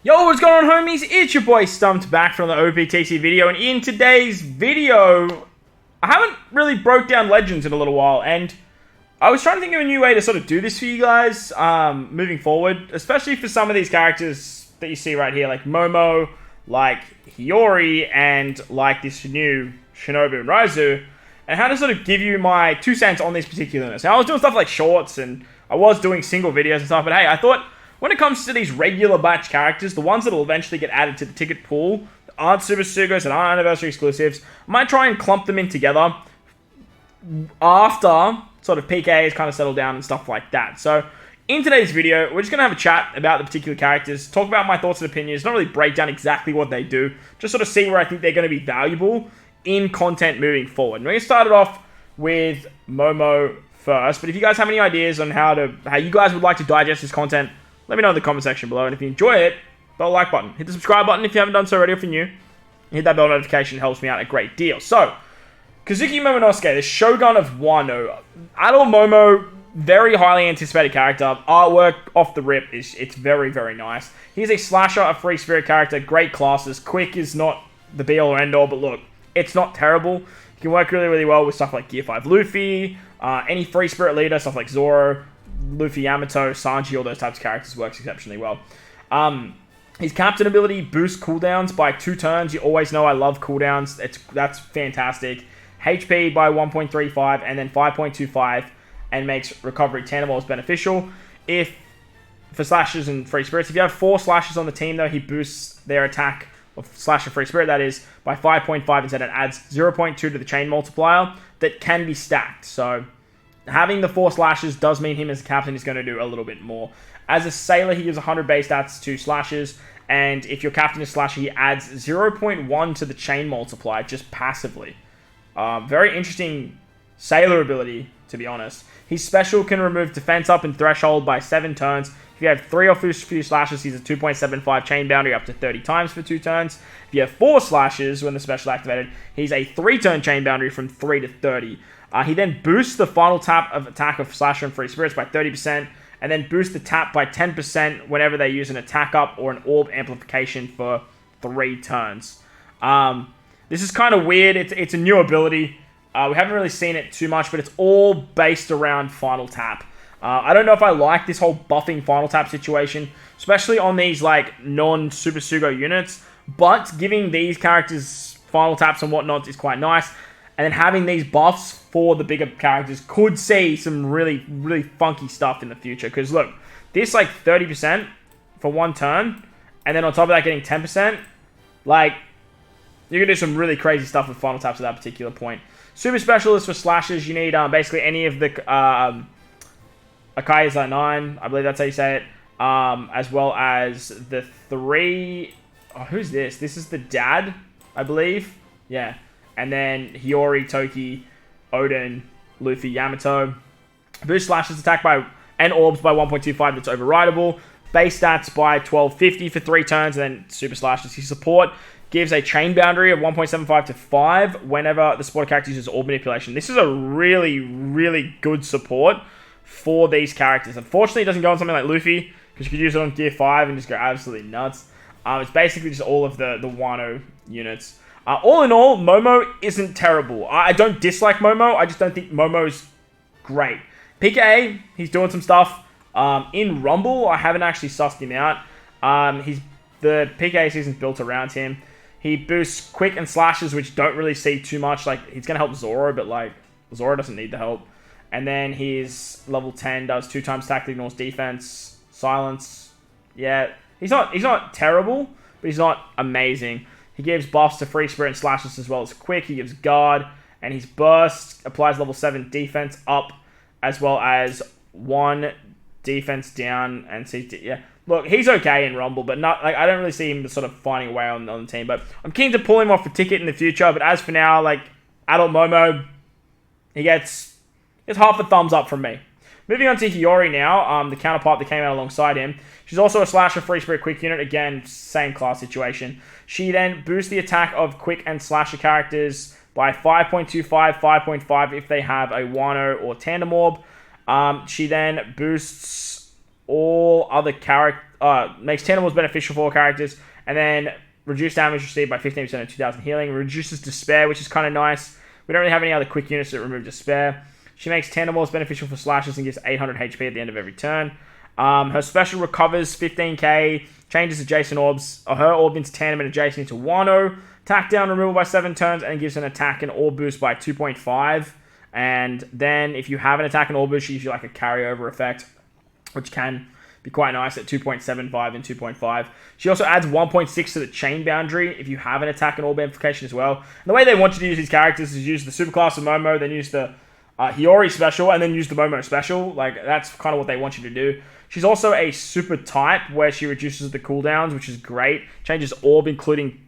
Yo, what's going on, homies? It's your boy StumpD back from the OPTC video, and in today's video, I haven't really broke down Legends in a little while, and I was trying to think of a new way to sort of do this for you guys moving forward, especially for some of these characters that you see right here, like Momo, like Hiyori, and like this new Shinobu and Raizu, and how to sort of give you my 2 cents on these particular units. Now, I was doing stuff like shorts, and I was doing single videos and stuff, but hey, I thought when it comes to these regular batch characters, the ones that will eventually get added to the ticket pool, that aren't Super Sugos and aren't Anniversary exclusives, I might try and clump them in together after sort of PKs kind of settle down and stuff like that. So, in today's video, we're just going to have a chat about the particular characters, talk about my thoughts and opinions, not really break down exactly what they do, just sort of see where I think they're going to be valuable in content moving forward. And we're going to start it off with Momo first, but if you guys have any ideas on how you guys would like to digest this content, let me know in the comment section below, and if you enjoy it, hit the like button. Hit the subscribe button if you haven't done so already, if you're new. Hit that bell notification, it helps me out a great deal. So, Kazuki Momonosuke, the Shogun of Wano. Adult Momo, very highly anticipated character. Artwork off the rip, it's very, very nice. He's a slasher, a free spirit character, great classes. Quick is not the be-all or end-all, but look, it's not terrible. He can work really, really well with stuff like Gear 5 Luffy, any free spirit leader, stuff like Zoro, Luffy, Yamato, Sanji, all those types of characters works exceptionally well. His captain ability boosts cooldowns by 2 turns. You always know I love cooldowns. That's fantastic. HP by 1.35 and then 5.25 and makes recovery tandem beneficial. For slashes and free spirits, if you have 4 slashes on the team though, he boosts their attack of slasher free spirit, that is, by 5.5 instead. It adds 0.2 to the chain multiplier that can be stacked. So having the 4 slashes does mean him as a captain is going to do a little bit more. As a sailor, he gives 100 base stats to slashes, and if your captain is slasher, he adds 0.1 to the chain multiplier just passively. Very interesting sailor ability, to be honest. His special can remove defense up and threshold by 7 turns. If you have 3 or few slashes, he's a 2.75 chain boundary up to 30 times for 2 turns. If you have 4 slashes when the special activated, he's a 3-turn chain boundary from 3 to 30. He then boosts the final tap of attack of Slasher and Free Spirits by 30%, and then boosts the tap by 10% whenever they use an attack up or an orb amplification for 3 turns. This is kind of weird. It's a new ability. We haven't really seen it too much, but it's all based around final tap. I don't know if I like this whole buffing final tap situation, especially on these like non-Super Sugo units, but giving these characters final taps and whatnot is quite nice. And then having these buffs for the bigger characters could see some really, really funky stuff in the future. Because look, this like 30% for 1 turn, and then on top of that getting 10%, like, you can do some really crazy stuff with final taps at that particular point. Super Specialist for slashes, you need basically any of the Akai's 9, I believe that's how you say it, as well as the 3... Oh, who's this? This is the dad, I believe. Yeah. And then Hiyori, Toki, Odin, Luffy, Yamato. Boost slashes attack by and orbs by 1.25 that's overrideable. Base stats by 1250 for 3 turns, and then super slashes. His support gives a chain boundary of 1.75 to 5 whenever the support character uses orb manipulation. This is a really, really good support for these characters. Unfortunately, it doesn't go on something like Luffy, because you could use it on Gear 5 and just go absolutely nuts. It's basically just all of the Wano units. All in all, Momo isn't terrible. I don't dislike Momo. I just don't think Momo's great. PKA, he's doing some stuff. In Rumble, I haven't actually sussed him out. The PKA season's built around him. He boosts quick and slashes, which don't really see too much. Like, he's going to help Zoro, but like, Zoro doesn't need the help. And then his level 10 does 2 times tackle, ignores defense, silence. Yeah, he's not terrible, but he's not amazing. He gives buffs to free spirit and slashes as well as quick. He gives guard, and his burst applies level 7 defense up, as well as 1 defense down and CT. Yeah, look, he's okay in Rumble, but not like I don't really see him sort of finding a way on the team. But I'm keen to pull him off the ticket in the future. But as for now, like adult Momo, it's half a thumbs up from me. Moving on to Hiyori now, the counterpart that came out alongside him. She's also a slasher free spirit quick unit. Again, same class situation. She then boosts the attack of quick and slasher characters by 5.25, 5.5 if they have a Wano or Tandem Orb. She then boosts all other makes tentables beneficial for all characters, and then reduce damage received by 15% and 2,000 healing. Reduces despair, which is kind of nice. We don't really have any other quick units that remove despair. She makes tentables beneficial for slashes and gives 800 HP at the end of every turn. Her special recovers 15k, changes adjacent orbs, or her orb into tandem and adjacent into Wano. Attack down removal by 7 turns and gives an attack and orb boost by 2.5. And then if you have an attack and orb boost, she gives you like a carryover effect, which can be quite nice at 2.75 and 2.5. She also adds 1.6 to the chain boundary if you have an attack and orb amplification as well. And the way they want you to use these characters is use the superclass of Momo, then use the Hiyori special, and then use the Momo special. Like, that's kind of what they want you to do. She's also a super type where she reduces the cooldowns, which is great. Changes the orb, including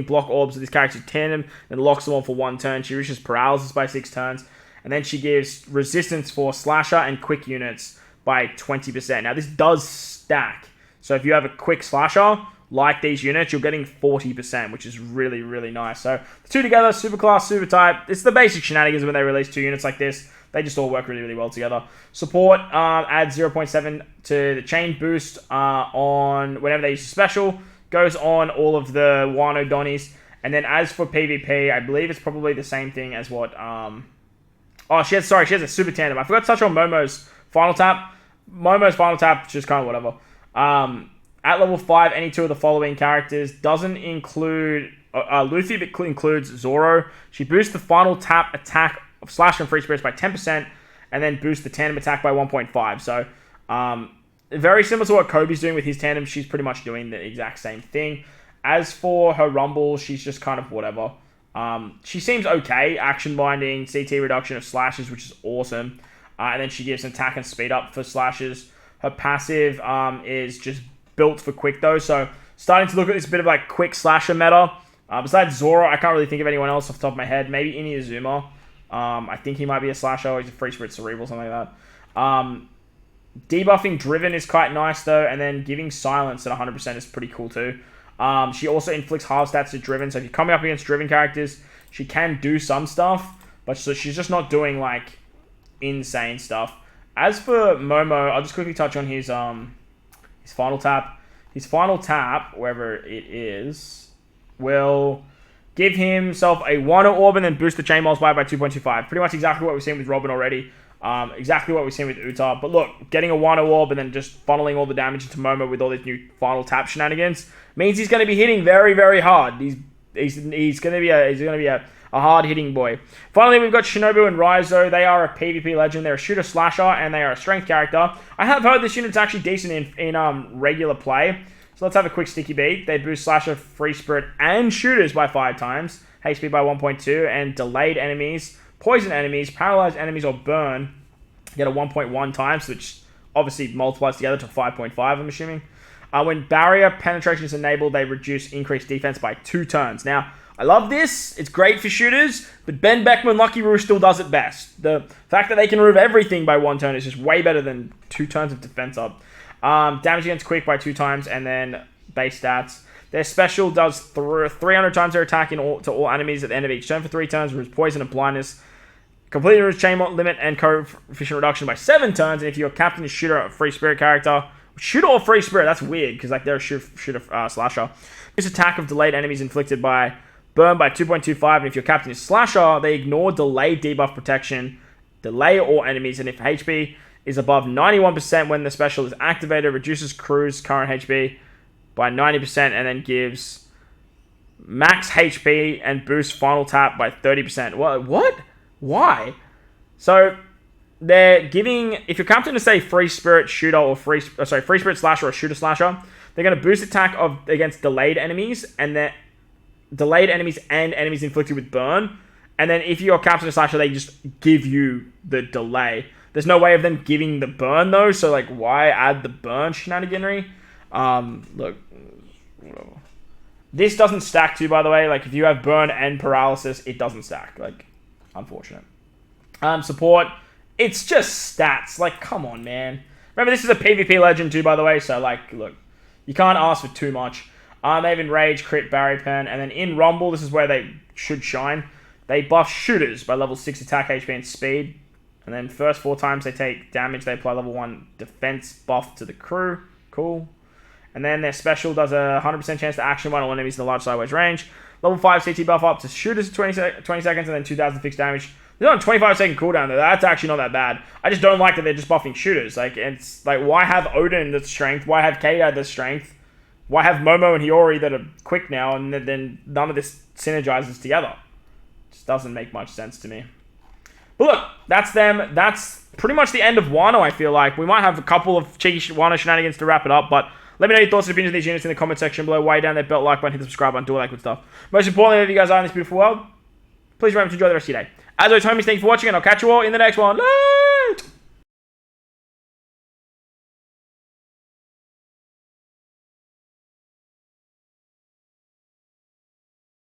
block orbs of this character's tandem, and locks them on for 1 turn. She reduces paralysis by 6 turns. And then she gives resistance for slasher and quick units by 20%. Now, this does stack. So if you have a quick slasher, like these units, you're getting 40%, which is really, really nice. So the two together, super class, super type. It's the basic shenanigans when they release 2 units like this. They just all work really, really well together. Support adds 0.7 to the chain boost on whenever they use a special. Goes on all of the Wano Donnies. And then as for PvP, I believe it's probably the same thing as what... she has a super tandem. I forgot to touch on Momo's final tap. Momo's final tap, just kind of whatever. At level 5, any 2 of the following characters doesn't include Luffy, but includes Zoro. She boosts the final tap attack of Slash and Free Spirits by 10%, and then boosts the tandem attack by 1.5. So, very similar to what Kobe's doing with his tandem. She's pretty much doing the exact same thing. As for her Rumble, she's just kind of whatever. She seems okay. Action binding, CT reduction of slashes, which is awesome. And then she gives an attack and speed up for slashes. Her passive is just built for quick though. So starting to look at this bit of like quick slasher meta. Besides Zoro, I can't really think of anyone else off the top of my head. Maybe Inuyasuma. I think he might be a slasher. He's a free spirit cerebral, something like that. Debuffing Driven is quite nice though. And then giving Silence at 100% is pretty cool too. She also inflicts half stats to Driven, so if you're coming up against Driven characters, she can do some stuff, but so she's just not doing, like, insane stuff. As for Momo, I'll just quickly touch on his final tap. His final tap, wherever it is, will give himself a Wano Orb and then boost the chain multiplier by 2.25. Pretty much exactly what we've seen with Robin already. Exactly what we've seen with Uta. But look, getting a Wano Orb and then just funneling all the damage into Momo with all these new final tap shenanigans means he's going to be hitting very, very hard. He's going to be a hard hitting boy. Finally, we've got Shinobu and Raizo. They are a PvP legend. They're a shooter slasher and they are a strength character. I have heard this unit's actually decent in regular play. So let's have a quick sticky beat. They boost slasher, free spirit, and shooters by 5 times. HP by 1.2 and delayed enemies, poison enemies, paralyzed enemies, or burn get a 1.1 times, which obviously multiplies together to 5.5, I'm assuming. When barrier penetration is enabled, they reduce increased defense by 2 turns. Now, I love this. It's great for shooters, but Ben Beckman Lucky Roo still does it best. The fact that they can remove everything by 1 turn is just way better than 2 turns of defense up. Damage against quick by 2 times, and then base stats. Their special does 300 times their attack to all enemies at the end of each turn for 3 turns, removes poison and blindness. Completely removes chain limit and coefficient reduction by 7 turns, and if you're captain, shooter, or free spirit character, shooter or free spirit, that's weird, because like they're a shooter slasher. This attack of delayed enemies inflicted by burn by 2.25, and if your captain is slasher, they ignore delayed debuff protection, delay all enemies, and if HP is above 91% when the special is activated, reduces crew's current HP by 90%, and then gives max HP and boosts final tap by 30%. What? Why? So they're giving, if your captain is say free spirit shooter or free spirit slasher or shooter slasher, they're going to boost attack against delayed enemies and enemies inflicted with burn. And then if you're captain or slasher, they just give you the delay. There's no way of them giving the burn though, so like why add the burn shenaniganry? Look, this doesn't stack too, by the way. Like if you have burn and paralysis, it doesn't stack. Like, unfortunate. Support, it's just stats. Like, come on, man. Remember, this is a PvP legend too, by the way. So like, look, you can't ask for too much. They have Enrage, Crit, Barrier Pen, and then in Rumble, this is where they should shine. They buff shooters by level 6 attack, HP, and speed. And then first 4 times they take damage, they apply level 1 defense buff to the crew. Cool. And then their special does a 100% chance to action one on enemies in the large sideways range. Level 5 CT buff up to shooters at 20 seconds, and then 2,000 fixed damage. They're on a 25-second cooldown though. That's actually not that bad. I just don't like that they're just buffing shooters. Like, it's like, why have Odin that's strength? Why have Kei that's strength? Why have Momo and Hiyori that are quick now, and then none of this synergizes together? Just doesn't make much sense to me. But look, that's them. That's pretty much the end of Wano, I feel like. We might have a couple of cheeky Wano shenanigans to wrap it up, but let me know your thoughts and opinions of these units in the comment section below. Way down that belt like button, hit the subscribe button, do all that good stuff. Most importantly, if you guys are in this beautiful world, please remember to enjoy the rest of your day. As always, homies, thanks for watching, and I'll catch you all in the next one.